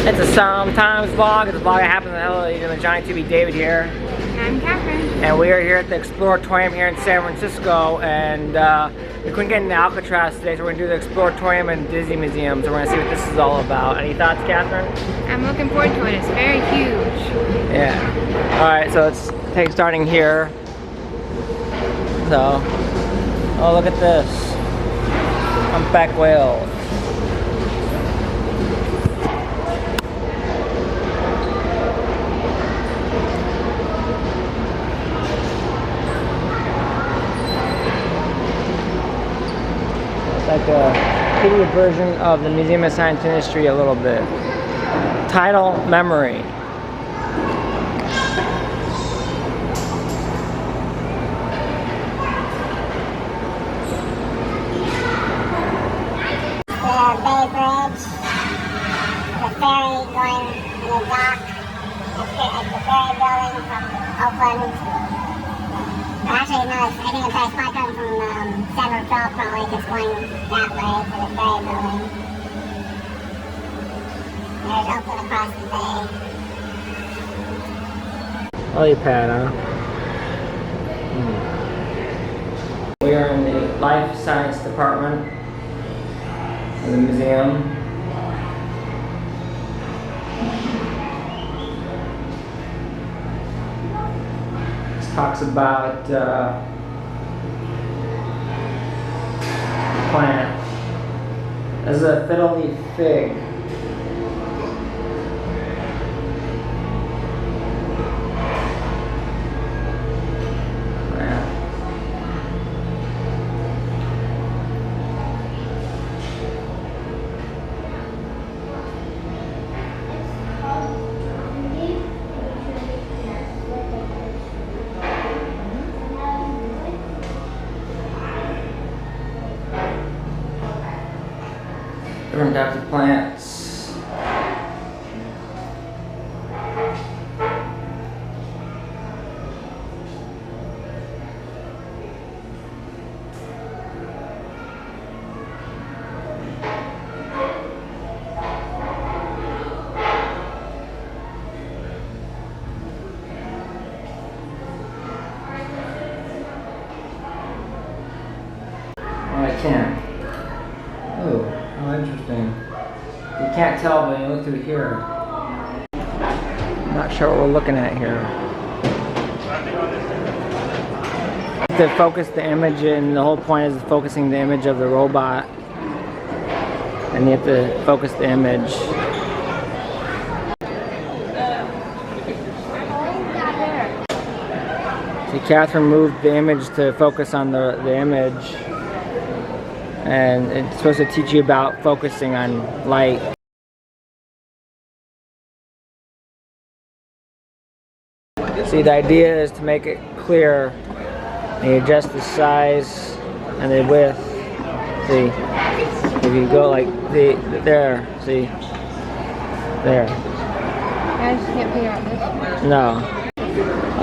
It's a sometimes vlog. It's a vlog that happens in the Johnny 2B David here. I'm Catherine. And we are here at the Exploratorium here in San Francisco, and we couldn't get into Alcatraz today, so we're going to do the Exploratorium and Disney Museum, so we're going to see what this is all about. Any thoughts, Catherine? I'm looking forward to it. It's very huge. Yeah. Alright, so let's take starting here. So, oh, look at this. Humpback whale. Like a kiddie version of the Museum of Science and Industry a little bit. Tidal memory. The Bay Bridge, the ferry going in the dock at the ferry building from Oakland. Actually, no, I think it's a spot coming from San Francisco, probably just going that way to the ferry building. There's Oakland across the bay. Lily pad, huh? We are in the Life Science Department of the museum. This talks about plant. This is a fiddle leaf fig. Different types of plants. Oh, I can't. Oh, how interesting. You can't tell when you look through here. I'm not sure what we're looking at here. To focus the image, and the whole point is focusing the image of the robot. And you have to focus the image. See, Catherine moved the image to focus on the image. And it's supposed to teach you about focusing on light. See, the idea is to make it clear, and you adjust the size and the width. See, if you go like there, see, there. I just can't figure out this. No.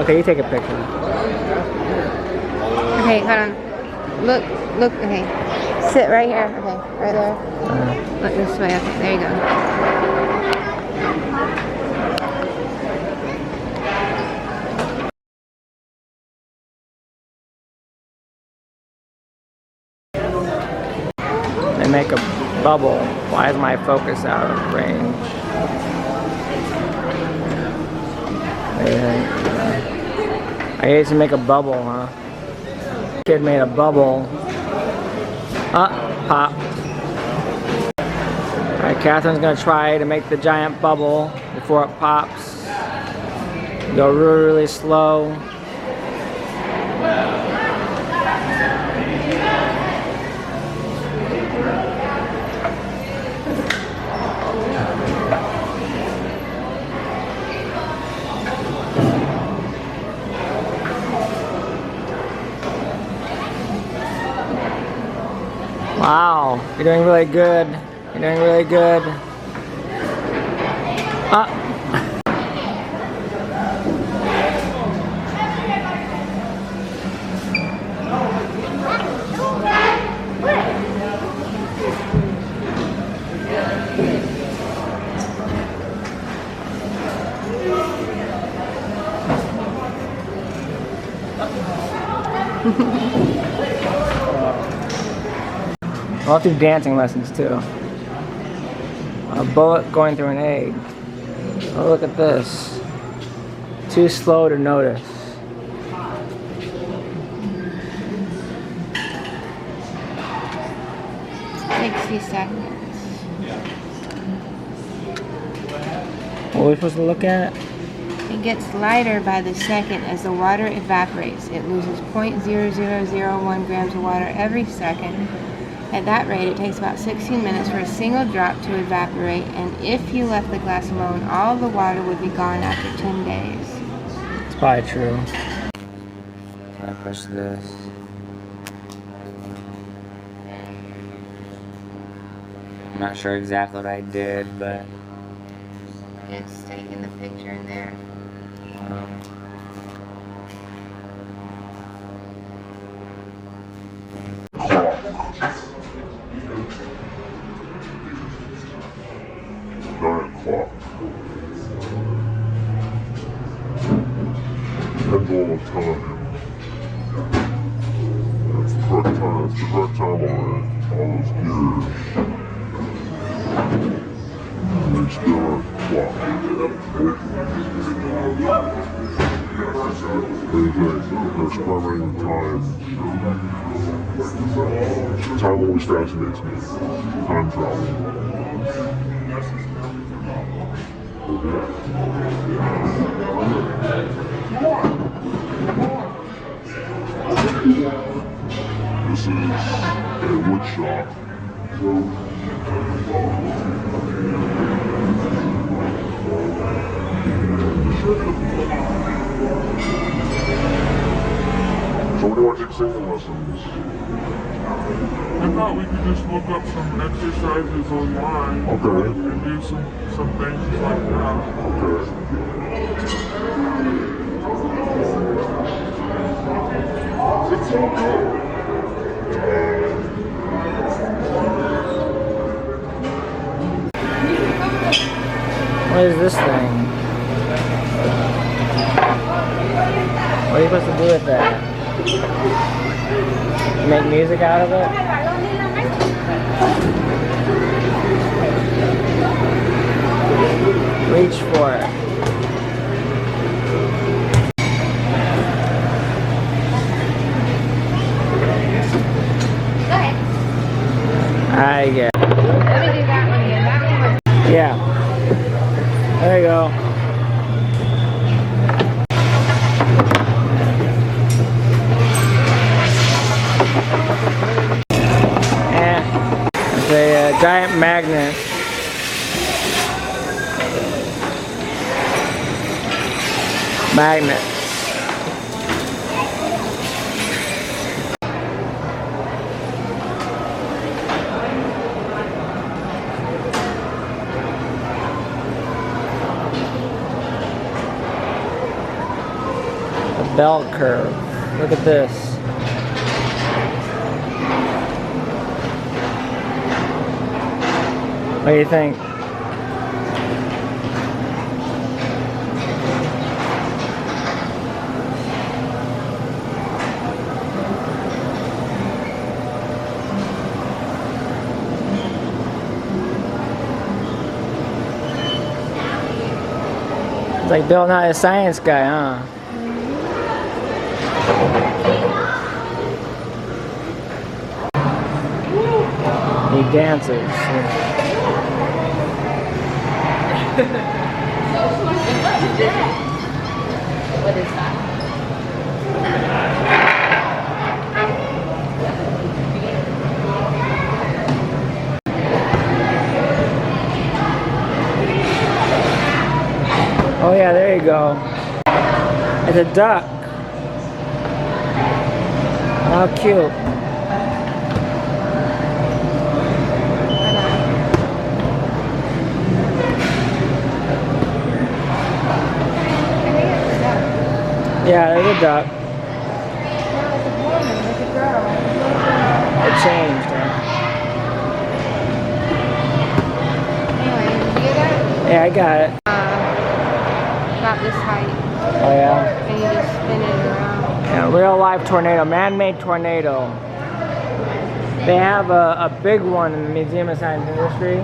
Okay, you take a picture. Okay, hold on. Look, okay. Sit right here. Okay, right there. Look this way. Okay, there you go. They make a bubble. Why is my focus out of range? I used to make a bubble, huh? Kid made a bubble. Pop. Alright, Catherine's gonna try to make the giant bubble before it pops. Go really, really slow. Wow, you're doing really good. You're doing really good. I'll do dancing lessons too. A bullet going through an egg. Oh, look at this. Too slow to notice. Seconds. What are we supposed to look at? It gets lighter by the second as the water evaporates. It loses 0.0001 grams of water every second. At that rate, it takes about 16 minutes for a single drop to evaporate, and if you left the glass alone, all the water would be gone after 10 days. It's probably true. I push this. I'm not sure exactly what I did, but It's taking the picture in there. Giant clock. Pendulum of time. It's the correct time. It's the correct time on all those gears. And they still have the clock. They're experimenting with time. Time always fascinates me. Time travel. This is a wood shop. So when do you want to take singing lessons? I thought we could just look up some exercises online. Okay. And do some things like that. Okay. It's so good. what is this thing? What are you supposed to do with that? Make music out of it? Reach for it. I get it. Let me do that one again. That one was Yeah. There you go. It's a giant magnet. Magnet. A bell curve. Look at this. What do you think? It's like Bill Nye, a science guy, huh? He dances. what is that? Oh yeah, there you go. It's a duck. How cute. Yeah, there's a duck. It changed, huh? Anyway, did you get that? Yeah, I got it. About this height. Oh yeah? And you just spin it around. A real life tornado, man-made tornado. They have a big one in the Museum of Science and Industry,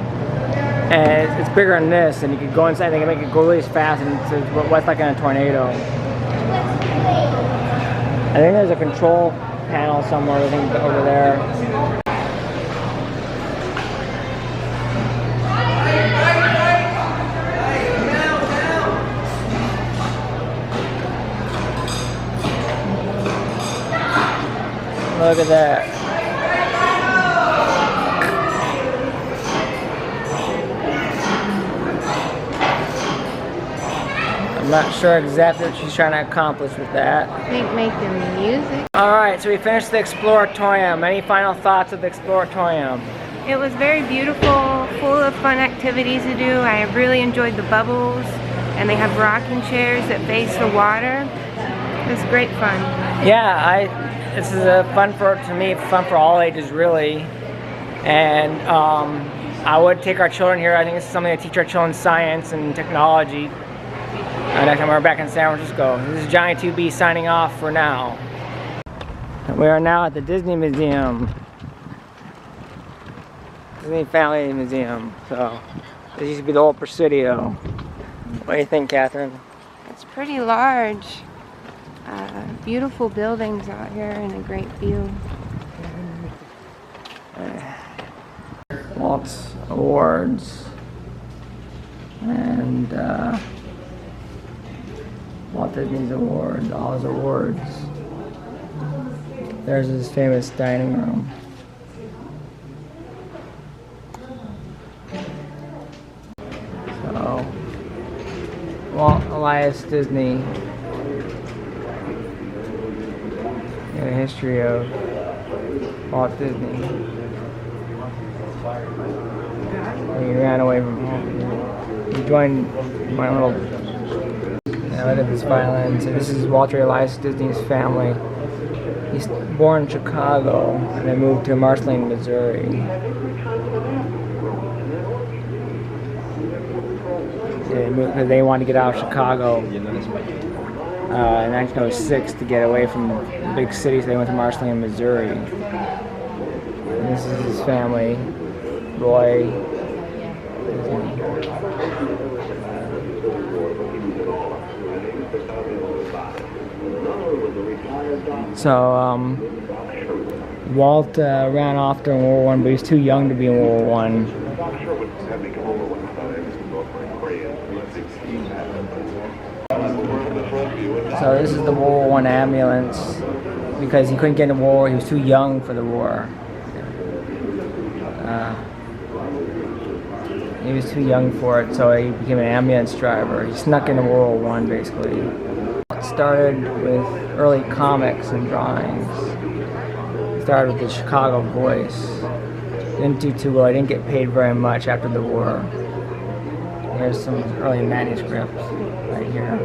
and it's bigger than this, and you can go inside, they can make it go really fast, and it's what's like in a tornado. I think there's a control panel somewhere, I think over there. Look at that. I'm not sure exactly what she's trying to accomplish with that. I think make the music. Alright, so we finished the Exploratorium. Any final thoughts of the Exploratorium? It was very beautiful, full of fun activities to do. I really enjoyed the bubbles, and they have rocking chairs that face the water. It was great fun. Yeah, this is fun to me, fun for all ages really. And I would take our children here. I think this is something to teach our children science and technology. Next time we're back in San Francisco. This is Johnny 2B signing off for now. We are now at the Disney Museum. Disney Family Museum. So this used to be the old Presidio. What do you think, Catherine? It's pretty large. Beautiful buildings out here and a great view. Walt's awards. And Walt Disney's awards, all his awards. There's his famous dining room. So, Walt Elias Disney. And a history of Walt Disney. He ran away from home. He joined my little. I did this violin. So this is Walter Elias Disney's family. He's born in Chicago and they moved to Marceline, Missouri. They wanted to get out of Chicago in 1906 to get away from big cities. They went to Marceline, Missouri. And this is his family, Roy Disney. So Walt ran off during World War I, but he was too young to be in World War I. So this is the World War I ambulance because he couldn't get into war. He was too young for the war. He was too young for it, so he became an ambulance driver. He snuck into World War I basically. It started with early comics and drawings. He started with the Chicago Voice. Didn't do too well. He didn't get paid very much after the war. Here's some early manuscripts right here.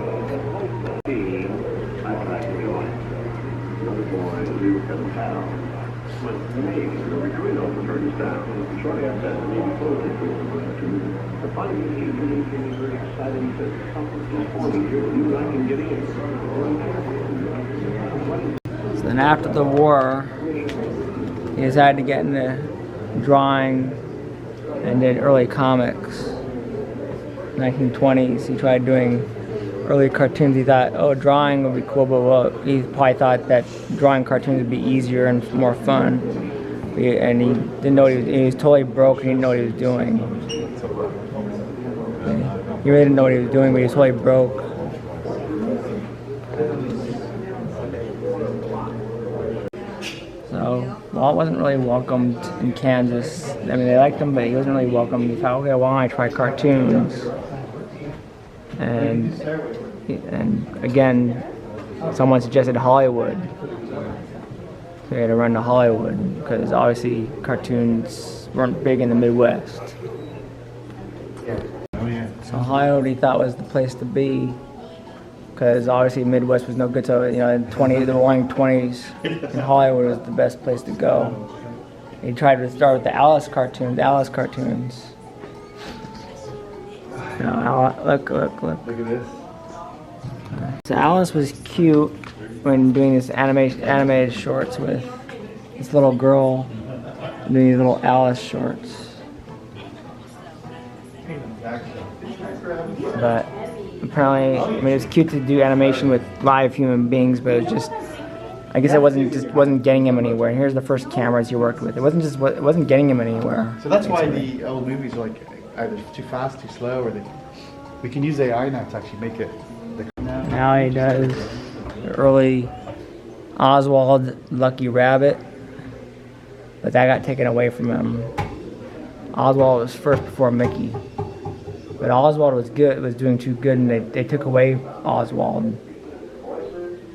So then after the war, he decided to get into drawing and did early comics. 1920s, he tried doing early cartoons. He thought, oh, drawing would be cool, but well, he probably thought that drawing cartoons would be easier and more fun. And he didn't know he was totally broke and he didn't know what he was doing. He really didn't know what he was doing, but he was totally broke. So Walt wasn't really welcomed in Kansas. I mean, they liked him, but he wasn't really welcomed. He thought, okay, why don't I try cartoons? And again, someone suggested Hollywood. So he had to run to Hollywood because obviously cartoons weren't big in the Midwest. So Hollywood he thought was the place to be because obviously Midwest was no good. So in the roaring 20s, in Hollywood was the best place to go. He tried to start with the Alice cartoons. No, look. Look at this. So Alice was cute, when doing this animated shorts with this little girl doing these little Alice shorts. But apparently, I mean, it's cute to do animation with live human beings, but it was just, I guess it wasn't getting him anywhere. And here's the first cameras he worked with. It wasn't getting him anywhere. So that's why the old movies are like either too fast, too slow, or we can use AI now to actually make it. Now he does the early Oswald Lucky Rabbit, but that got taken away from him. Oswald was first before Mickey, but Oswald was doing too good, and they took away Oswald.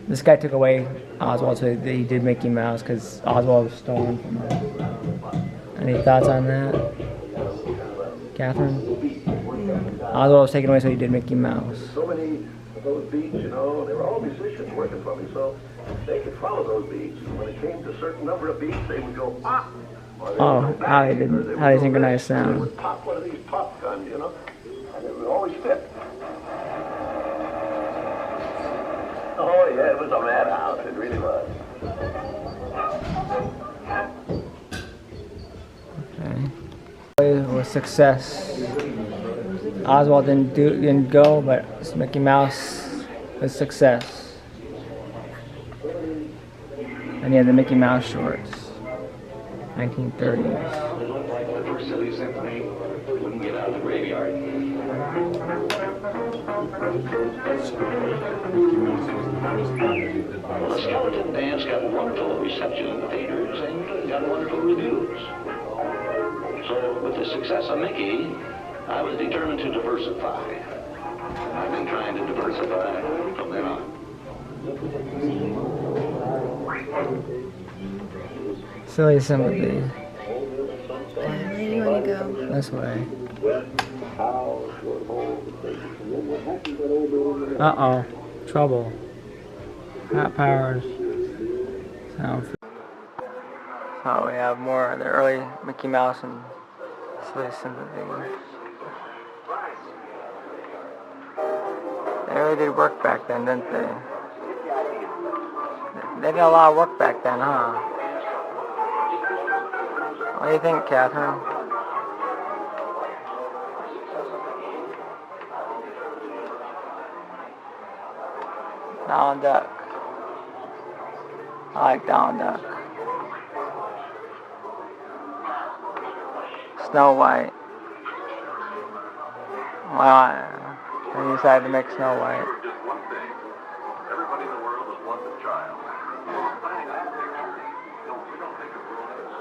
This guy took away Oswald, so he did Mickey Mouse because Oswald was stolen from him. Any thoughts on that, Catherine? Oswald was taken away, so he did Mickey Mouse. So many of those beats, you know, they were all musicians working for me, so they could follow those beats. And when it came to a certain number of beats, they would go pop. Oh, how they synchronize sound. They would pop one of these pop guns, you know, and it would always fit. Oh yeah, it was a madhouse. It really was. Okay. It was success. Oswald didn't go, but Mickey Mouse was success. And he had the Mickey Mouse shorts, 1930s. It looked like the first silly symphony wouldn't get out of the graveyard. Well, the skeleton dance got wonderful reception in the theaters and got wonderful reviews. So, with the success of Mickey, I was determined to diversify. I've been trying to diversify from then on. Silly sympathy. Where do you want to go? This way. Uh-oh. Trouble. Hot powers. Sound. Oh, we have more of the early Mickey Mouse and Silly Sympathy. They really did work back then, didn't they? They did a lot of work back then, huh? What do you think, Catherine? Donald Duck. I like Donald Duck. Snow White. Well, they decided to make Snow White. Just one thing. Everybody in the world was once a child. Planning that picture. We don't think of rules.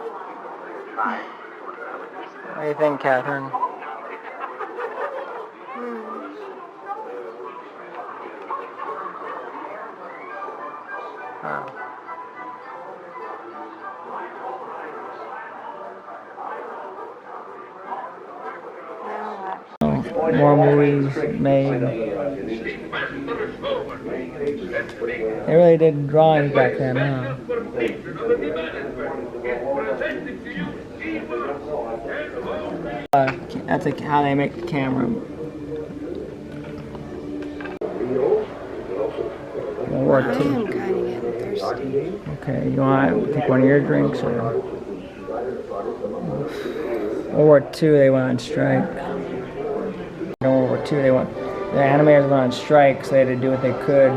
Time. What do you think, Catherine? Oh. More movies made. They really did drawings back then, huh? That's how they make the camera. World War I II. am kind of getting thirsty. Okay, you want to take one of your drinks, or World War II? They went on strike. In World War II, the animators went on strike, so they had to do what they could.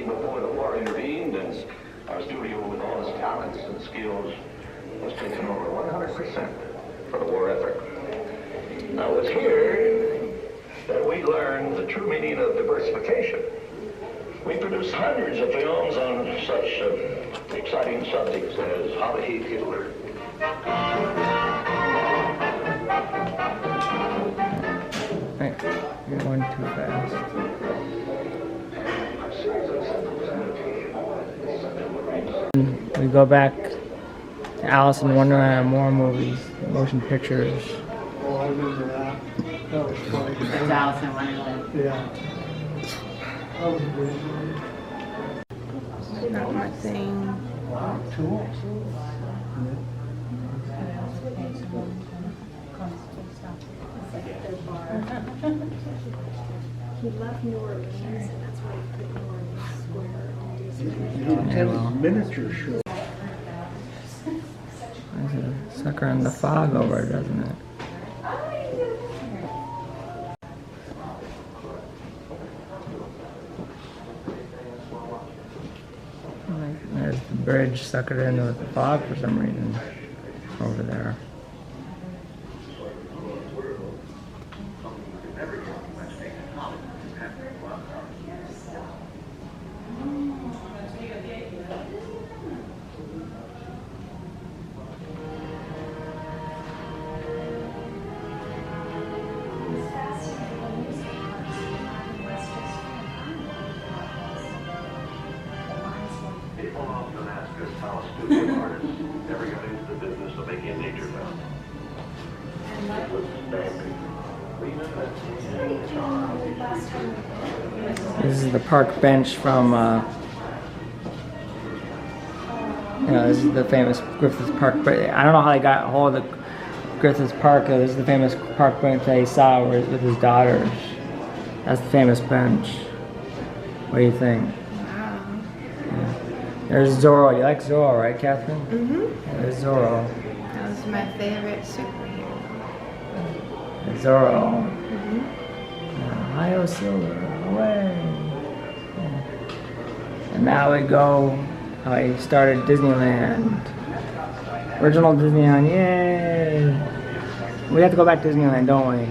Before the war intervened, and our studio, with all its talents and skills, was taken over 100% for the war effort. Now, it's here that we learn the true meaning of diversification. We produce hundreds of films on such exciting subjects as how to hate Hitler. Hey, you're going too fast. We go back Alice in Wonderland, more movies, motion pictures. Oh, I remember that. That was funny. It's Alice in Wonderland. Yeah. That was a great movie. Not my thing. Cool. He left New Orleans, and that's why he put New Orleans Square in Disney. You attend a miniature show. There's a sucker in the fog over it, doesn't it? There's the bridge suckered in with the fog for some reason over there. People often ask us how a studio artist ever got into the business of making nature films. It was stamping. This is the park bench from, this is the famous Griffith Park. But I don't know how they got a hold of the Griffith Park. This is the famous park bench they saw with his daughters. That's the famous bench. What do you think? Yeah. There's Zorro. You like Zorro, right, Catherine? Mm-hmm. Yeah, there's Zorro. That was my favorite superhero. Zorro. Mm-hmm. Ohio Silver, away. Yeah. And now we go. He started Disneyland. Original Disneyland, yay! We have to go back to Disneyland, don't we?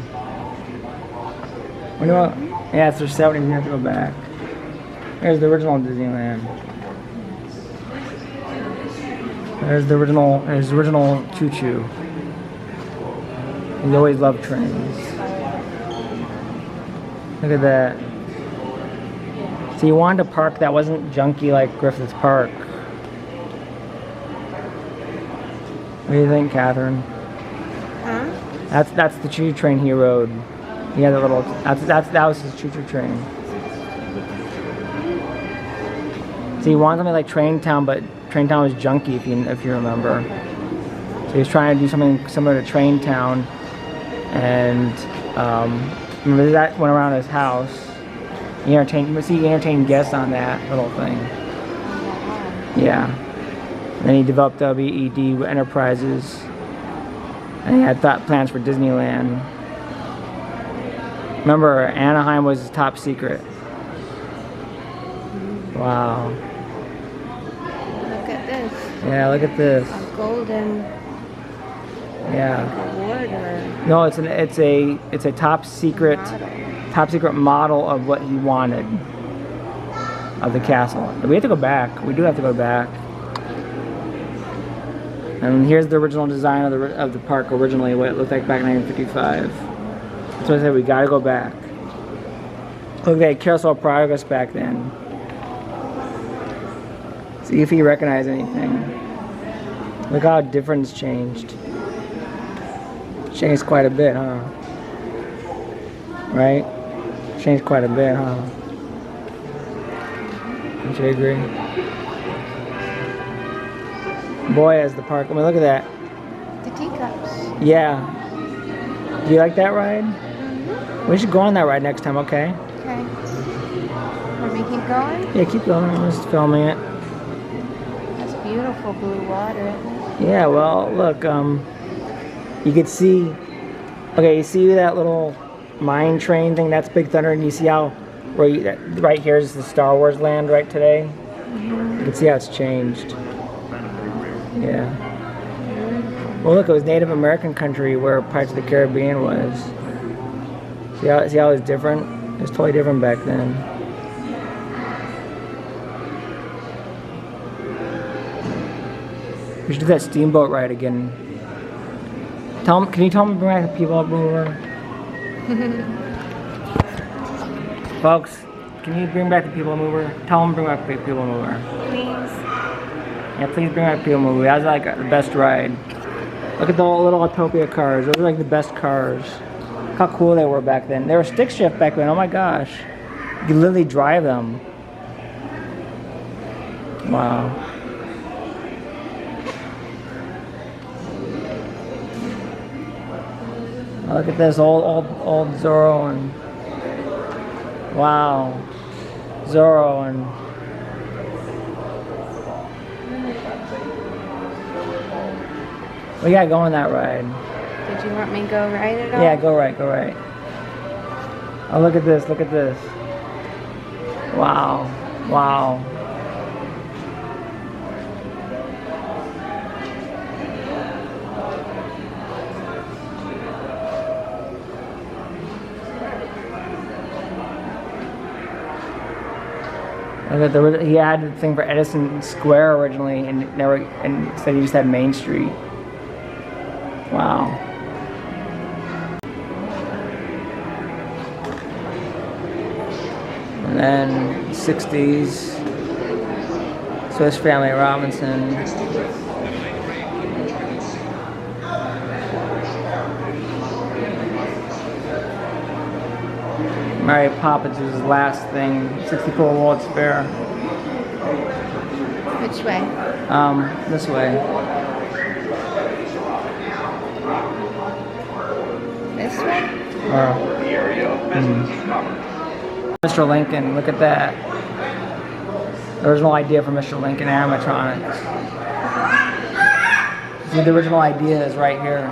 When do you want? Yeah, it's their 70s. We have to go back. There's the original Disneyland. There's the original. There's the original Choo Choo. He always loved trains. Look at that. So you wanted a park that wasn't junky like Griffith Park. What do you think, Catherine? Huh? That's the choo-choo train he rode. He had a little. That was his choo-choo train. So he wanted something like Train Town, but Train Town was junky, if you remember. So he was trying to do something similar to Train Town, and remember that went around his house. He entertained guests on that little thing. Yeah. And then he developed WED Enterprises, and he had plans for Disneyland. Remember, Anaheim was top secret. Wow. Look at this. Yeah, look at this. A golden Yeah. award or No, it's a top secret model of what he wanted of the castle. We have to go back. We do have to go back. And here's the original design of the park originally, what it looked like back in 1955. That's what I said, we gotta go back. Look at Carousel of Progress back then. See if you recognize anything. Look how different it's changed. Changed quite a bit, huh? Right? Changed quite a bit, huh? Don't you agree? Boy, as the park. I mean, look at that. the teacups. Yeah. Do you like that ride? We should go on that ride next time, okay? Okay. Want me to keep going? Yeah, keep going. I'm just filming it. That's beautiful blue water, isn't it? Yeah, well, look, you could see, okay, you see that little mine train thing? That's Big Thunder, and you see how, right here is the Star Wars land right today? You can see how it's changed. Yeah. Well, look, it was Native American country where Pirates of the Caribbean was. See how it's different? It was totally different back then. We should do that steamboat ride again. Can you tell me to bring back the people up over? Folks, can you bring back the people mover? Tell them to bring back the people mover. Please. Yeah, please bring back Peel movie. That was like the best ride. Look at the little Autopia cars. Those are like the best cars. How cool they were back then. They were stick shift back then. Oh my gosh. You could literally drive them. Wow. Oh, look at this old Zorro and wow. Zorro and we gotta go on that ride. Did you want me to go ride it all? Yeah, go right, go right. Oh, look at this, look at this. Wow, wow. Look at he had the thing for Edison Square originally, and instead he just had Main Street. Wow. And then 60s, Swiss Family Robinson. Mary Poppins was his last thing, 64 Waltz Fair. Which way? This way. This way? Mr. Lincoln, look at that. The original idea for Mr. Lincoln animatronics. See, the original idea is right here.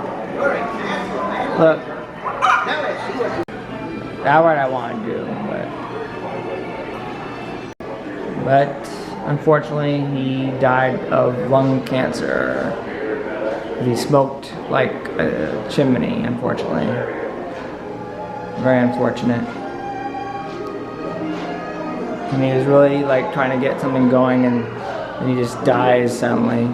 Look. That what I want to do, but unfortunately he died of lung cancer. He smoked like a chimney, unfortunately. Very unfortunate. And he was really like trying to get something going, and he just dies suddenly.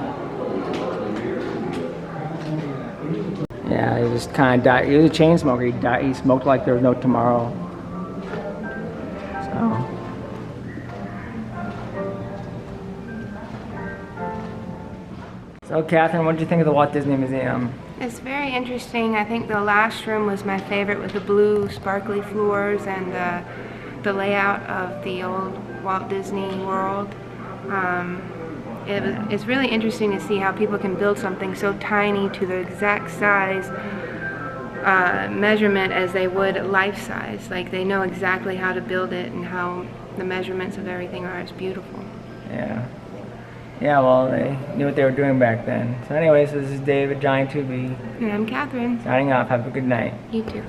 Yeah, he just kind of died. He was a chain smoker. He died. He smoked like there was no tomorrow. So, Catherine, what did you think of the Walt Disney Museum? It's very interesting. I think the last room was my favorite, with the blue sparkly floors and the layout of the old Walt Disney World. It's really interesting to see how people can build something so tiny to the exact size measurement as they would life size. Like, they know exactly how to build it and how the measurements of everything are. It's beautiful. Yeah. Yeah, well, they knew what they were doing back then. So anyways, this is David, Johnny 2B. And I'm Catherine. Signing off. Have a good night. You too.